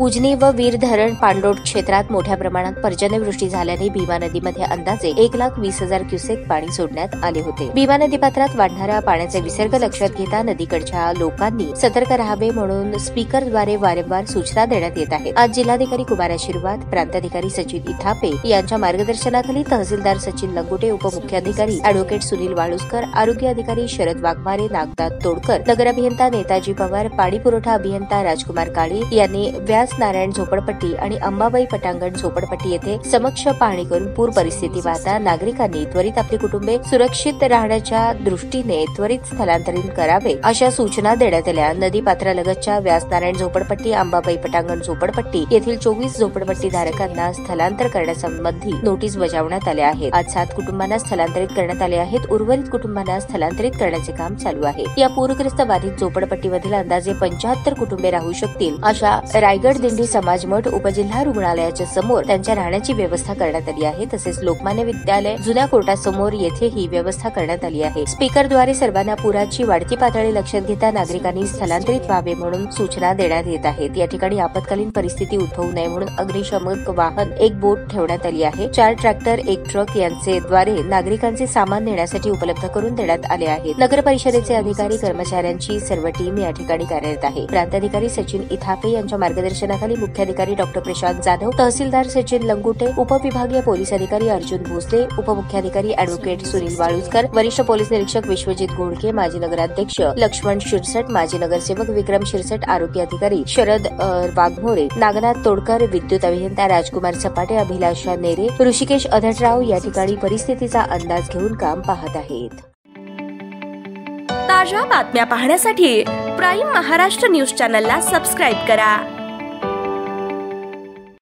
उजनी व वीर धरण पाणलोट क्षेत्रात मोठ्या प्रमाणात पर्जन्यवृष्टी झाल्याने भीमा नदीमध्ये अंदाजे 1,20,000 क्युसेक पाणी सोडण्यात आले होते। भीमा नदीपात्रात वाढणारा पाण्याचा विसर्ग लक्षात घेता नदीकडच्या लोकांनी सतर्क राहावे म्हणून स्पीकरद्वारे वारंवार सूचना देण्यात येत आहेत। आज जिल्हाधिकारी कुमार आशीर्वाद, प्रांताधिकारी सचिन इथापे यांच्या मार्गदर्शनाखाली तहसीलदार सचिन लंगोटे, उपमुख्याधिकारी अॅडव्होकेट सुनील वाळुसकर, आरोग्य अधिकारी शरद वाघमारे, नागनाथ तोडकर, नगर अभियंता नेताजी पवार, पाणी पुरवठा अभियंता राजकुमार काळे यांनी व्यास नारायण झोपडपट्टी आणि अंबाबाई पटांगण झोपडपट्टी येथे समक्ष पाहणी करून पूर परिस्थिती पाहता नागरिकांनी त्वरित आपली कुटुंबे सुरक्षित राहण्याच्या दृष्टीने त्वरित स्थलांतरित करावे अशा सूचना देण्यात आल्या। नदी पात्रालगतच्या व्यास नारायण झोपडपट्टी, अंबाबाई पटांगण झोपडपट्टी येथील 24 झोपडपट्टी धारकांना स्थलांतर करण्यासंबंधी नोटीस बजावण्यात आल्या आहेत। आज 7 कुटुंबांना स्थलांतरित करण्यात आले आहेत। उर्वरित कुटुंबांना स्थलांतरित करण्याचे काम चालू आहे। या पूरग्रस्त बाधित झोपडपट्टीमधील अंदाजे 75 कुटुंबे राहू शकतील अशा रायगड दिंडी समाज मठ उपजिल्हा रुग्णालयाच्या समोर त्यांच्या राहण्याची व्यवस्था करण्यात आली आहे। तसेच लोकमान्य विद्यालय जुन्या कोर्टासमोर येथेही व्यवस्था करण्यात आली आहे। स्पीकरद्वारे सर्वांना पुराची वाढती पातळी लक्षात घेता नागरिकांनी स्थलांतरित व्हावे म्हणून सूचना देण्यात येत आहेत। या ठिकाणी आपत्कालीन परिस्थिती उद्भवू नये म्हणून अग्निशमक वाहन, एक बोट ठेवण्यात आली आहे। 4 ट्रॅक्टर, 1 ट्रक यांचे द्वारे नागरिकांचे सामान नेण्यासाठी उपलब्ध करून देण्यात आले आहेत। नगर परिषदेचे अधिकारी, कर्मचाऱ्यांची सर्व टीम या ठिकाणी कार्यरत आहे। प्रांताधिकारी सचिन इथापे यांच्या मार्गदर्शनाखाली मुख्याधिकारी डॉ. प्रशांत जाधव, तहसीलदार सचिन लंगोटे, उपविभागीय पोलीस अधिकारी अर्जुन भोसले, उपमुख्याधिकारी अॅडव्होकेट सुनील वाळुसकर, वरिष्ठ पोलीस निरीक्षक विश्वजित घोडके, माजी नगराध्यक्ष लक्ष्मण शिरसट, माजी नगरसेवक विक्रम शिरसट, आरोग्य अधिकारी शरद वाघमोरे, नागनाथ तोडकर, विद्युत अभियंता राजकुमार सपाटे, अभिलाषा नेरे, ऋषिकेश अधटराव या ठिकाणी परिस्थितीचा अंदाज घेऊन काम पाहत आहेत। ताज्या बातम्या पाहण्यासाठी प्राईम महाराष्ट्र न्यूज चॅनलला सबस्क्राईब करा।